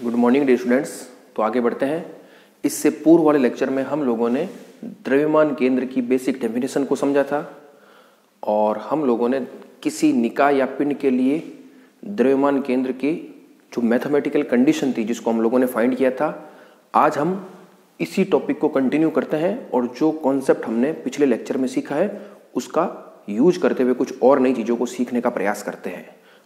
Good morning dear students. तो आगे बढ़ते हैं। इससे पूर्व वाले लेक्चर में हम लोगों ने द्रव्यमान केंद्र की बेसिक डेफिनेशन को समझा था और हम लोगों ने किसी निकाय या पिंड के लिए द्रव्यमान केंद्र की जो मैथमेटिकल कंडीशन थी जिसको हम लोगों ने फाइंड किया था। आज हम इसी टॉपिक को कंटिन्यू करते हैं और जो कॉन्सेप्ट हमने पिछले लेक्चर में सीखा है उसका यूज करते हुए कुछ और नई चीज़ों को सीखने का प्रयास करते हैं।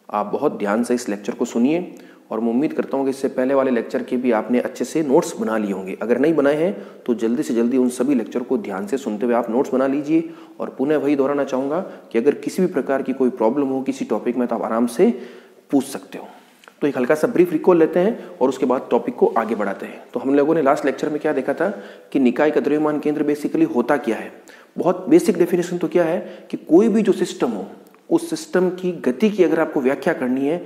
आप बहुत ध्यान से इस लेक्चर को सुनिए और मैं उम्मीद करता हूँ कि इससे पहले वाले लेक्चर के भी आपने अच्छे से नोट्स बना लिए होंगे। अगर नहीं बनाए हैं तो जल्दी से जल्दी उन सभी लेक्चर को ध्यान से सुनते हुए आप नोट्स बना लीजिए। और पुनः वही दोहराना चाहूँगा कि अगर किसी भी प्रकार की कोई प्रॉब्लम हो किसी टॉपिक में तो आप आराम से पूछ सकते हो। तो एक हल्का सा ब्रीफ रिकॉल लेते हैं और उसके बाद टॉपिक को आगे बढ़ाते हैं। तो हम लोगों ने लास्ट लेक्चर में क्या देखा था कि निकाय का द्रव्यमान केंद्र बेसिकली होता क्या है। बहुत बेसिक डेफिनेशन तो क्या है कि कोई भी जो सिस्टम हो उस सिस्टम की गति की अगर आपको व्याख्या करनी है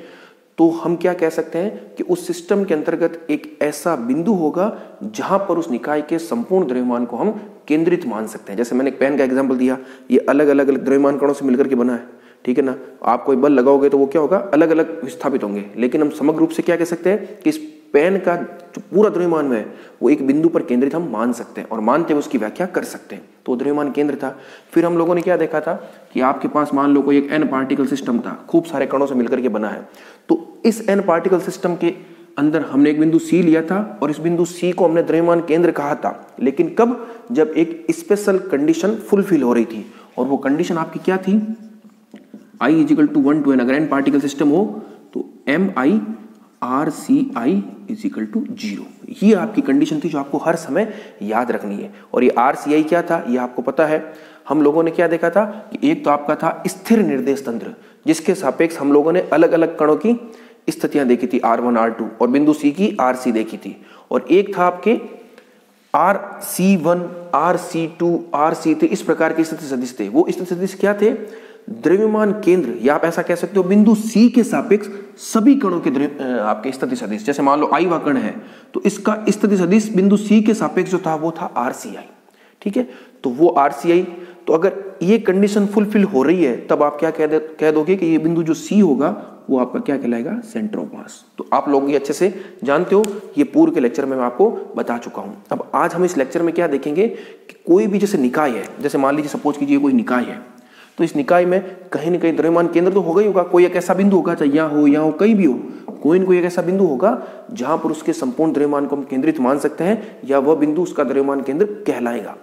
तो हम क्या कह सकते हैं कि उस सिस्टम के अंतर्गत एक ऐसा बिंदु होगा जहां पर उस निकाय के संपूर्ण द्रव्यमान को हम केंद्रित मान सकते हैं। जैसे मैंने एक पेन का एग्जांपल दिया, ये अलग अलग द्रव्यमान कणों से मिलकर के बना है, ठीक है ना। आप कोई बल लगाओगे तो वो क्या होगा, अलग अलग विस्थापित होंगे, लेकिन हम समग्र रूप से क्या कह सकते हैं कि इस पेन का जो पूरा द्रव्यमान में है वो एक बिंदु पर केंद्रित हम मान सकते हैं और मानते हुए उसकी व्याख्या कर सकते हैं। तो द्रव्यमान केंद्र था। फिर हम लोगों ने क्या देखा था कि आपके पास मान लो कोई एक एन पार्टिकल सिस्टम था, खूब सारे कणों से मिलकर के बना है। तो इस एन पार्टिकल सिस्टम के अंदर हमने एक बिंदु सी लिया था और इस बिंदु सी को हमने द्रव्यमान केंद्र कहा था। लेकिन कब, जब एक स्पेशल कंडीशन फुलफिल हो रही थी और वो कंडीशन आपकी क्या थी, I = 1 to n। अगर एन पार्टिकल सिस्टम हो तो MI RCI = 0। ये आपकी कंडीशन थी जो आपको हर समय याद रखनी है। और ये RCI क्या था ये आपको पता है। हम लोगों ने क्या देखा था कि एक तो आपका था स्थिर निर्देश तंत्र जिसके सापेक्ष हम लोगों ने अलग अलग कणों की स्थितियां देखी थी, R1 R2, और बिंदु C की RC देखी थी। और एक था आपके RC1 RC2 RC3, इस प्रकार के स्थिति सदिश थे। वो स्थिति सदिश क्या थे, द्रव्यमान केंद्र, या आप ऐसा कह सकते हो बिंदु C के सापेक्ष सभी कणों के आपके स्थिति सदिश। जैसे मान लो I वा कण है तो इसका स्थिति सदिश बिंदु C के सापेक्ष जो था वो था RCI, ठीक है। तो वो RCI, तो अगर ये कंडीशन फुलफिल हो रही है तब आप क्या कह दोगे कि ये बिंदु जो C होगा वो आपका क्या कहलाएगा, सेंटर ऑफ मास। तो आप लोग ये अच्छे से जानते हो, ये पूर्व के लेक्चर में मैं आपको बता चुका हूं। अब आज हम इस लेक्चर में क्या देखेंगे कि कोई भी जैसे निकाय है, जैसे मान लीजिए सपोज कीजिए कोई निकाय है, तो इस निकाय में कहीं ना कहीं द्रव्यमान केंद्र तो होगा ही होगा। कोई एक ऐसा बिंदु होगा, चाहे यहाँ हो कहीं भी हो, कोई न कोई एक ऐसा बिंदु होगा जहां पर उसके संपूर्ण द्रव्यमान को हम केंद्रित मान सकते हैं या वह बिंदु उसका द्रव्यमान केंद्र कहलाएगा।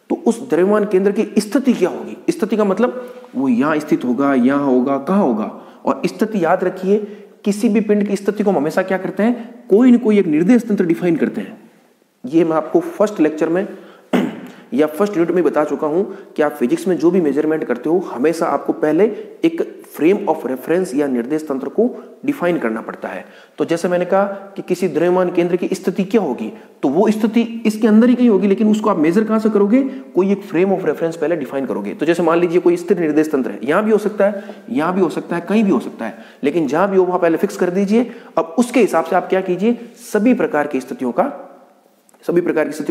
तो उस द्रव्यमान केंद्र की स्थिति क्या होगी, स्थिति का मतलब वो यहाँ स्थित होगा, यहाँ होगा, कहाँ होगा। और स्थिति याद रखिए, किसी भी पिंड की स्थिति को हम हमेशा क्या करते हैं, कोई न कोई एक निर्देश तंत्र डिफाइन करते हैं। ये मैं आपको फर्स्ट लेक्चर में या फर्स्ट यूनिट में बता चुका हूं कि आप फिजिक्स में जो भी मेजरमेंट करते हो हमेशा आपको पहले एक फ्रेम ऑफ रेफरेंस या निर्देश तंत्र को डिफाइन करना पड़ता है। तो जैसे मैंने कहा कि किसी द्रव्यमान केंद्र की स्थिति क्या होगी, तो वो स्थिति इसके अंदर ही कहीं होगी, लेकिन उसको आप मेजर कहां से करोगे, कोई एक फ्रेम ऑफ रेफरेंस पहले डिफाइन करोगे। तो जैसे मान लीजिए कोई स्थिर निर्देश तंत्र है, यहां भी हो सकता है, यहां भी हो सकता है, कहीं भी हो सकता है, लेकिन जहां भी हो वहां पहले फिक्स कर दीजिए। अब उसके हिसाब से आप क्या कीजिए, सभी प्रकार की स्थितियों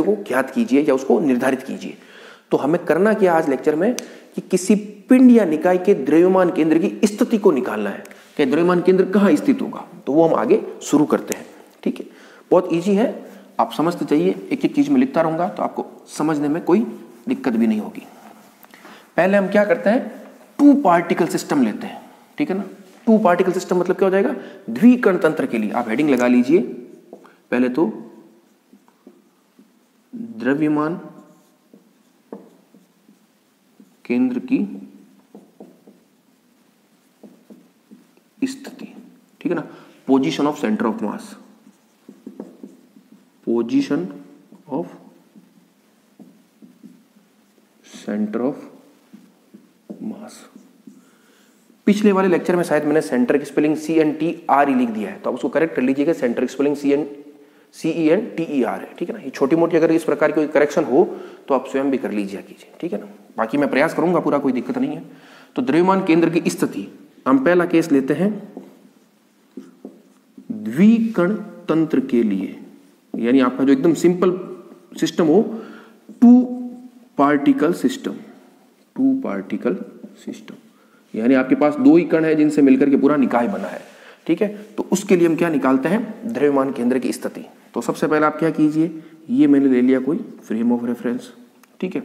को ज्ञात कीजिए या उसको निर्धारित कीजिए। तो हमें करना क्या आज लेक्चर में कि किसी पिंड या निकाय के द्रव्यमान केंद्र की स्थिति को निकालना है कि द्रव्यमान केंद्र कहां स्थित होगा। तो वो हम आगे शुरू करते हैं, ठीक है। बहुत इजी है, आप समझते चाहिए, एक एक चीज में लिखता रहूंगा तो आपको समझने में कोई दिक्कत भी नहीं होगी। पहले हम क्या करते हैं, 2 पार्टिकल सिस्टम लेते हैं, ठीक है ना। 2 पार्टिकल सिस्टम मतलब क्या हो जाएगा, द्विकण तंत्र के लिए आप हेडिंग लगा लीजिए। पहले तो द्रव्यमान केंद्र की स्थिति, ठीक है ना। Position of centre of mass, position of centre of mass. पिछले वाले लेक्चर में शायद मैंने सेंटर की स्पेलिंग CNTRE लिख दिया है, तो आप उसको करेक्ट कर लीजिएगा। सेंटर की स्पेलिंग CENTER है, ठीक है ना। ये छोटी मोटी अगर इस प्रकार की कोई करेक्शन हो तो आप स्वयं भी कर लीजिए कीजिए, ठीक है ना। बाकी मैं प्रयास करूंगा पूरा, कोई दिक्कत नहीं है। तो द्रव्यमान केंद्र की स्थिति, हम पहला केस लेते हैं द्विकण तंत्र के लिए, यानी आपका जो एकदम सिंपल सिस्टम हो, 2 पार्टिकल सिस्टम, यानी आपके पास 2 ही कण है जिनसे मिलकर के पूरा निकाय बना है। ठीक है। तो उसके लिए हम क्या निकालते हैं, द्रव्यमान केंद्र की स्थिति। तो सबसे पहले आप क्या कीजिए, ये मैंने ले लिया कोई फ्रेम ऑफ रेफरेंस, ठीक है।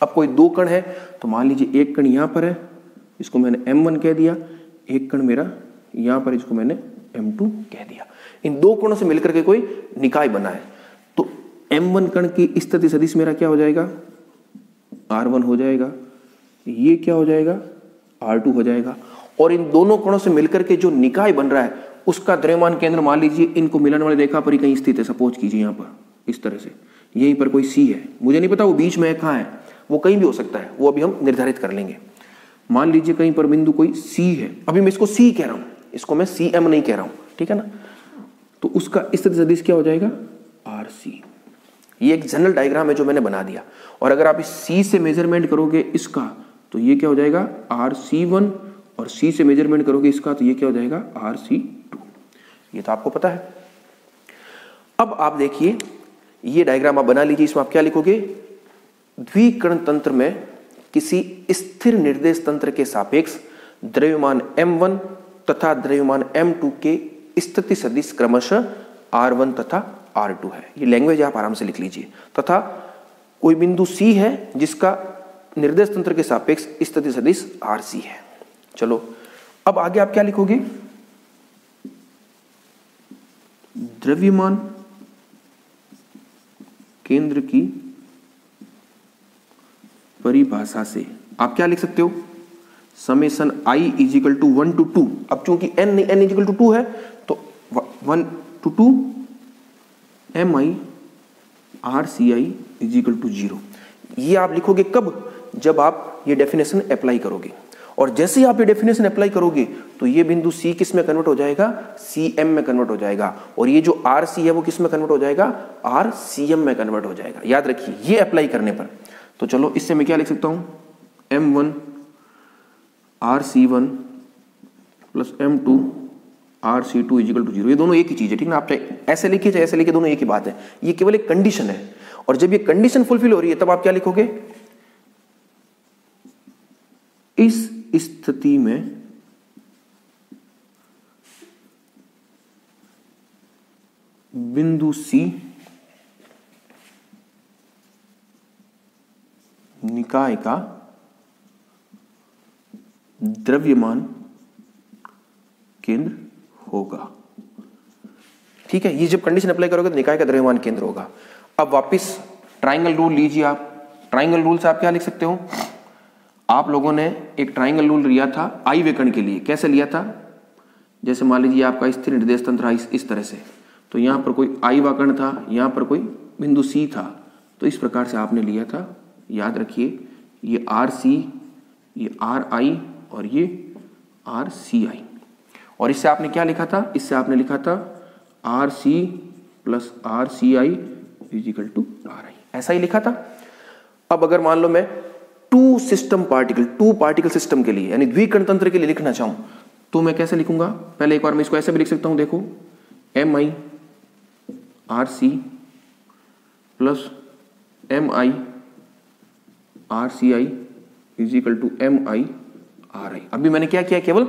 अब कोई दो कण है, तो मान लीजिए एक कण यहाँ पर है, इसको मैंने M1 कह दिया, एक कण मेरा यहाँ पर, इसको मैंने M2 कह दिया। इन दो कणों से मिलकर के कोई निकाय बना है, तो M1 कण की स्थिति सदिश मेरा क्या हो जाएगा, R1 हो जाएगा, ये क्या हो जाएगा, R2 हो जाएगा। और इन दोनों कणों से मिलकर के जो निकाय बन रहा है उसका द्रव्यमान केंद्र मान लीजिए इनको मिलाने वाली रेखा पर ही कहीं स्थित है, सपोज कीजिए यहाँ पर इस तरह से, यहीं पर कोई C है, मुझे नहीं पता वो बीच में है कहाँ है, वो कहीं भी हो सकता है, वो अभी हम निर्धारित कर लेंगे। मान लीजिए कहीं पर बिंदु कोई C है, अभी मैं इसको C कह रहा हूँ, इसको मैं CM नहीं कह रहा हूँ, ठीक है ना। तो उसका स्थिति सदिश क्या हो जाएगा, RC। ये एक जनरल डायग्राम है जो मैंने बना दिया। और अगर आप इस C से मेजरमेंट करोगे इसका, तो ये क्या हो जाएगा, RC1, और C से मेजरमेंट करोगे इसका, तो ये क्या हो जाएगा, RC2। ये तो आपको पता है। अब आप देखिए, ये डायग्राम आप बना लीजिए, इसमें आप क्या लिखोगे, द्विकण तंत्र में किसी स्थिर निर्देश तंत्र के सापेक्ष द्रव्यमान M1 तथा द्रव्यमान M2 के स्थिति सदिश क्रमशः R1 तथा R2 है। ये लैंग्वेज आप आराम से लिख लीजिए। तथा कोई बिंदु C है जिसका निर्देश तंत्र के सापेक्ष स्थिति सदिश RC है। चलो अब आगे आप क्या लिखोगे, द्रव्यमान केंद्र की परिभाषा से आप क्या लिख सकते हो, summation I is equal to 1 to 2। अब चूंकि n इजिकल टू 2 है, तो 1 to 2 mi RCI is equal to 0। ये आप लिखोगे कब, जब आप ये डेफिनेशन अप्लाई करोगे। और जैसे ही आप ये डेफिनेशन अप्लाई करोगे तो ये बिंदु C किस में कन्वर्ट हो जाएगा, CM में कन्वर्ट हो जाएगा। और ये जो RC है वो किस में कन्वर्ट हो जाएगा, RCM में कन्वर्ट हो जाएगा। याद रखिए ये अप्लाई करने पर। तो चलो इससे मैं क्या लिख सकता हूं, M1 RC1 plus M2 RC2 is equal to 0। ये दोनों एक ही चीज है, ठीक ना। आप चाहे ऐसे लिखिए चाहे ऐसे लिखिए, दोनों एक ही बात है। ये केवल एक कंडीशन है, और जब ये कंडीशन फुलफिल हो रही है तब आप क्या लिखोगे, इस स्थिति में बिंदु C निकाय का द्रव्यमान केंद्र होगा। ठीक है, ये जब कंडीशन अप्लाई करोगे तो निकाय का द्रव्यमान केंद्र होगा। अब वापस ट्राइंगल रूल लीजिए आप। ट्राइंगल रूल से आप क्या लिख सकते हो, आप लोगों ने एक ट्राइंगल रूल लिया था I वेकण के लिए। कैसे लिया था, जैसे मान लीजिए आपका स्थिर निर्देश तंत्र इस तरह से, तो यहाँ पर कोई I वाकण था, यहाँ पर कोई बिंदु C था, तो इस प्रकार से आपने लिया था। याद रखिए ये RC, ये RI और ये RCI। और इससे आपने क्या लिखा था, इससे आपने लिखा था RC plus RCI is equal to RI, ऐसा ही लिखा था। अब अगर मान लो मैं टू पार्टिकल सिस्टम के लिए यानी द्विकण तंत्र के लिए लिखना चाहूं तो मैं कैसे लिखूंगा, पहले एक बार मैं इसको ऐसे भी लिख सकता हूं, देखो MI RC plus MI RCI is equal to MI RI। अभी मैंने क्या किया, केवल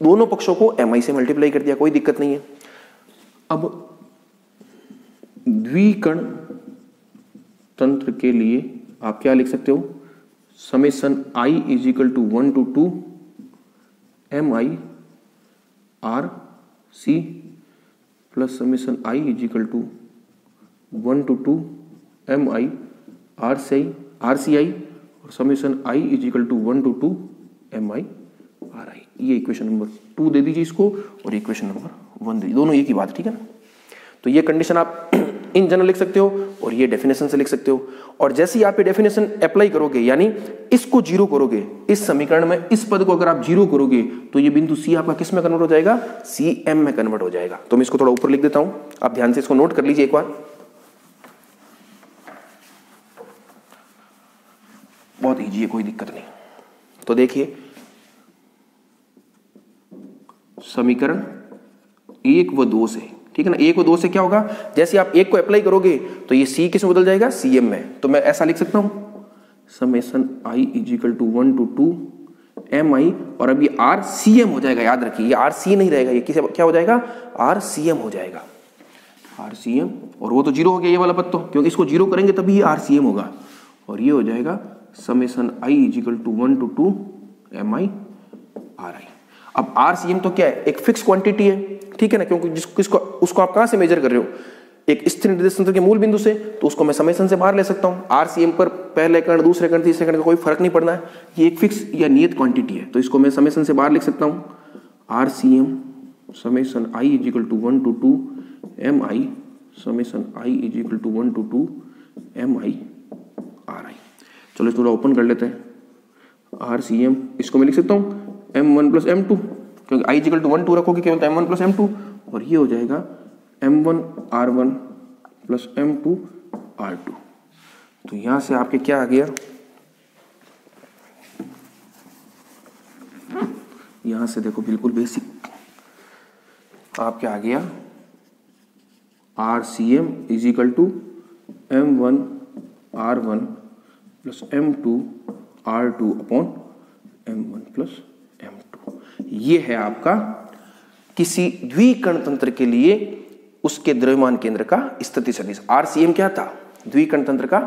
दोनों पक्षों को MI से मल्टीप्लाई कर दिया, कोई दिक्कत नहीं है। अब द्विकण तंत्र के लिए आप क्या लिख सकते हो, summation I is equal to 1 to 2 MI RC plus summation I is equal to 1 to 2 MI RCI और summation I is equal to 1 to 2 MI RI। ये इक्वेशन नंबर 2 दे दीजिए इसको, और इक्वेशन नंबर 1 दे दीजिए, दोनों एक ही बात, ठीक है ना। तो ये कंडीशन आप इन जनरल लिख सकते हो और ये डेफिनेशन से लिख सकते हो। और जैसे ही आप ये डेफिनेशन अप्लाई करोगे यानी इसको जीरो करोगे, इस समीकरण में इस पद को अगर आप जीरो करोगे तो ये बिंदु C आपका किस में कन्वर्ट हो जाएगा, CM में कन्वर्ट हो जाएगा। तो मैं इसको थोड़ा ऊपर लिख देता हूं, आप ध्यान से इसको नोट कर लीजिए एक बार, बहुत ईजी है, कोई दिक्कत नहीं। तो देखिए समीकरण 1 व 2 से, ठीक है ना, 1 व 2 से क्या होगा, जैसे आप 1 को अप्लाई करोगे तो ये C किस में बदल जाएगा, CM में। तो मैं ऐसा लिख सकता हूं, summation I is equal to 1 to 2 M I, और अब ये आर सी एम हो जाएगा। याद रखिए ये आर सी नहीं रहेगा, ये क्या हो जाएगा, आर सी एम हो जाएगा, आर सी एम। और वो तो जीरो हो गया ये वाला पद तो, क्योंकि इसको जीरो करेंगे तभी ये आर सी एम होगा। और ये हो जाएगा summation I is equal to 1 to 2 M I R I. अब आर सी एम तो क्या है, एक फिक्स क्वांटिटी है, ठीक है ना, क्योंकि जिसको उसको आप कहाँ से मेजर कर रहे हो, एक स्थिर निर्देशांक तंत्र के मूल बिंदु से, तो उसको मैं समेसन से बाहर ले सकता हूँ। आर सी एम पर पहले कण, दूसरे कण, तीसरे कण का कोई फर्क नहीं पड़ना है, ये एक फिक्स या नियत क्वांटिटी है, तो इसको मैं समेसन से बाहर लिख सकता हूँ। R C M summation I is equal to 1 to 2 M I summation I is equal to 1 to 2 M I R I. चलो इसको ओपन कर लेते हैं। आर सी एम इसको मैं लिख सकता हूँ m1 प्लस m2, क्योंकि आई इज इक्वल टू 1 2 रखोगे केवल तो m1 प्लस m2, और ये हो जाएगा m1 r1 plus m2 r2। तो यहां से आपके क्या आ गया, यहां से देखो बिल्कुल बेसिक आपके आ गया R C M is equal to m1 r1 plus m2 r2 upon m1 plus m2। ये है आपका किसी द्विकण तंत्र के लिए उसके द्रव्यमान केंद्र का स्थिति सदिश। आरसीएम क्या था, द्विकण तंत्र का,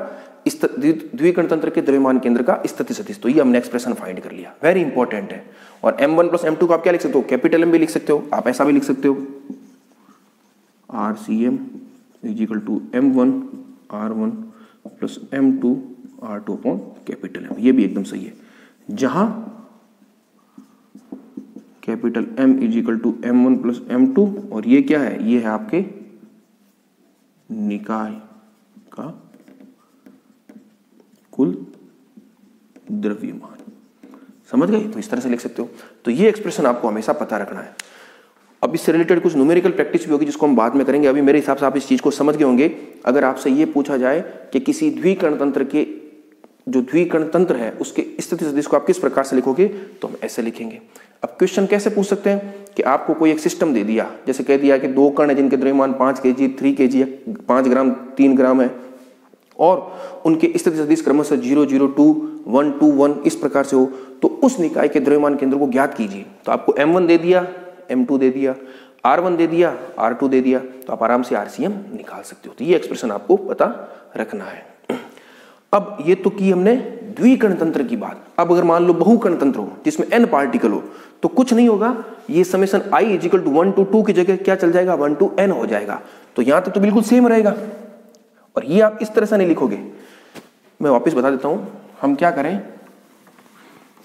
द्विकण तंत्र के द्रव्यमान केंद्र का स्थिति सदिश। तो ये हमने एक्सप्रेशन फाइंड कर लिया, वेरी इंपॉर्टेंट है। और m1 प्लस m2 को आप क्या लिख सकते हो, कैपिटल M भी लिख सकते हो, आप ऐसा भी लिख सकते हो, RCM is equal to m1 r1 plus m2 r2 upon capital M। ये भी एकदम सही है, जहां capital M is equal to m1 plus m2, और ये क्या है, ये है आपके निकाय का कुल द्रव्यमान। समझ गए, तो इस तरह से लिख सकते हो। तो ये एक्सप्रेशन आपको हमेशा पता रखना है। अब इससे रिलेटेड कुछ न्यूमेरिकल प्रैक्टिस भी होगी जिसको हम बाद में करेंगे। अभी मेरे हिसाब से आप इस चीज को समझ गए होंगे। अगर आपसे ये पूछा जाए कि किसी द्विकण तंत्र के, जो द्विकण तंत्र है उसके स्थिति सदिश को आप किस प्रकार से लिखोगे, तो हम ऐसे लिखेंगे। अब क्वेश्चन कैसे पूछ सकते हैं कि आपको कोई एक सिस्टम दे दिया, जैसे कह दिया कि दो कण है जिनके द्रव्यमान 5 kg 3 kg है, 5 ग्राम 3 ग्राम है, और उनके स्थिति सदिश क्रमशः 0 0 2 1 2 1 इस प्रकार से हो, तो उस निकाय के द्रव्यमान केंद्र को ज्ञात कीजिए। तो आपको m1 दे दिया, m2 दे दिया, r1 दे दिया, r2 दे दिया, तो आप आराम से RCM निकाल सकते हो। तो ये एक्सप्रेशन आपको पता रखना है। अब ये तो की हमने द्विकण तंत्र की बात। अब अगर मान लो बहुकण तंत्र हो जिसमें n पार्टिकल हो, तो कुछ नहीं होगा, ये summation i is equal to 1 to 2 की जगह क्या चल जाएगा, 1 to n हो जाएगा। तो यहां तक तो बिल्कुल सेम रहेगा, और ये आप इस तरह से नहीं लिखोगे। मैं वापस बता देता हूं, हम क्या करें,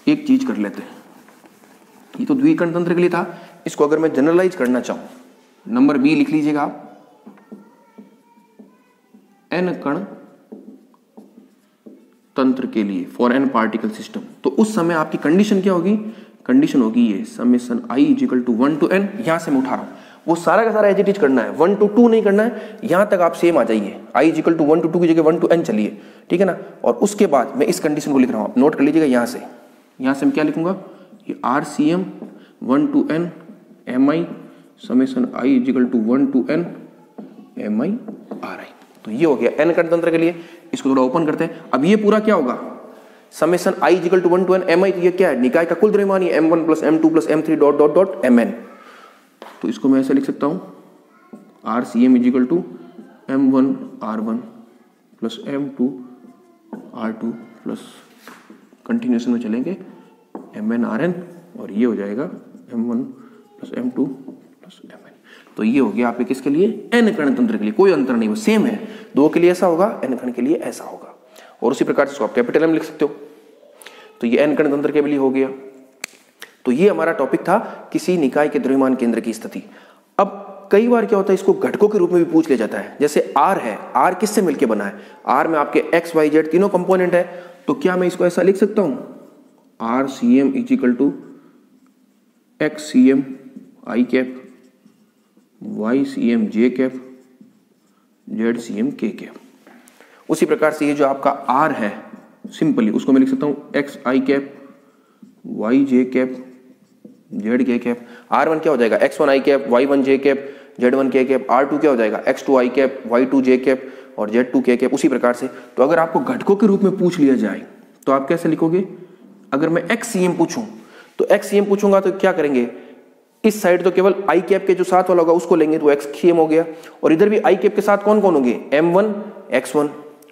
एक चीज कर लेते हैं। ये तो द्विकण तंत्र के लिए था, इसको अगर मैं जनरलाइज करना चाहूं, नंबर बी लिख लीजिएगा आप, n कण तंत्र के लिए फॉर n पार्टिकल सिस्टम, तो उस समय आपकी कंडीशन क्या होगी, कंडीशन होगी ये summation i is equal to 1 to n। यहां से मैं उठा रहा हूं, वो सारा का सारा एजिटिज करना है, 1 to 2 नहीं करना है। यहां तक आप सेम आ जाइए, i is equal to 1 to 2 की जगह 1 to n चलिए, ठीक है ना। और उसके बाद मैं इस कंडीशन को लिख रहा हूं, नोट कर लीजिएगा। यहां से मैं क्या लिखूंगा, ये RCM 1 to n mi summation i is equal to 1 to n mi ri। तो ये हो गया n कण तंत्र के लिए। इसको थोड़ा ओपन करते हैं। अब ये पूरा क्या होगा, summation i is equal to 1 to n mi, तो ये क्या है, निकाय का कुल द्रव्यमान, ये m1 plus m2 plus m3 dot dot dot mn। तो इसको मैं ऐसे लिख सकता हूं, RCM is equal to m1 r1 plus m2 r2 plus continuation में चलेंगे mn rn, और ये हो जाएगा m1 plus m2 plus mn। तो ये हो गया आपके किसके लिए, n कण तंत्र के लिए। कोई अंतर नहीं, वो सेम है, दो के लिए ऐसा होगा, n कण के लिए ऐसा होगा। और उसी प्रकार से आप कैपिटल M लिख सकते हो। तो ये n कण तंत्र के लिए हो गया। तो ये हमारा टॉपिक था किसी निकाय के द्रव्यमान केंद्र की स्थिति। अब कई बार क्या होता है, इसको घटकों के रूप में भी पूछ लिया जाता है। जैसे R है, R किससे मिलकर बना है, R में आपके x y z तीनों कंपोनेंट है। तो क्या मैं इसको ऐसा लिख सकता हूं, RCM is equal to XCM I cap, YCM J cap, ZCM K cap. उसी प्रकार से ये जो आपका R है, सिंपली उसको मैं लिख सकता हूँ XI cap, YJ cap, ZK cap. R1 क्या हो जाएगा, X1I cap, Y1 J cap, Z1 K cap. R2 क्या हो जाएगा, X2I cap, Y2 J cap और Z2 K कैप। उसी प्रकार से तो अगर आपको घटकों के रूप में पूछ लिया जाए तो आप कैसे लिखोगे, अगर मैं XCM पूछूं तो एक्स सी एम पूछूंगा तो क्या करेंगे, इस साइड तो केवल आई कैप के जो साथ वाला होगा उसको लेंगे तो एक्स सी एम हो गया, और इधर भी आई कैप के साथ कौन कौन होंगे, m1 x1,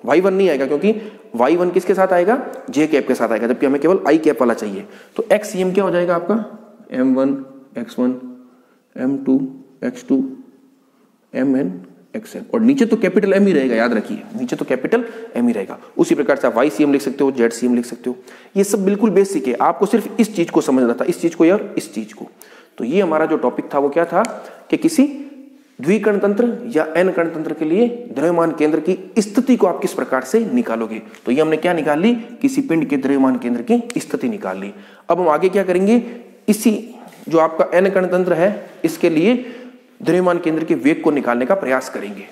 y1 नहीं आएगा क्योंकि y1 किसके साथ आएगा, j कैप के साथ आएगा, जबकि हमें केवल आई कैप वाला चाहिए। तो एक्स सी एम क्या हो जाएगा आपका, m1 x1 m2 x2 mn xn, और नीचे तो कैपिटल M ही रहेगा, याद रखिए नीचे तो कैपिटल M ही रहेगा। उसी प्रकार से आप YCM लिख सकते हो, ZCM लिख सकते हो। ये सब बिल्कुल बेसिक है, आपको सिर्फ इस चीज को समझना था, इस चीज को या इस चीज को। तो ये हमारा जो टॉपिक था वो क्या था कि किसी द्विकण तंत्र या n कण तंत्र के लिए द्रव्यमान केंद्र की स्थिति को आप किस प्रकार से निकालोगे। तो ये हमने क्या निकाल ली, किसी पिंड के द्रव्यमान केंद्र की स्थिति निकाल ली। अब हम आगे क्या करेंगे, इसी जो आपका n कण तंत्र है इसके लिए द्रव्यमान केंद्र के वेग को निकालने का प्रयास करेंगे।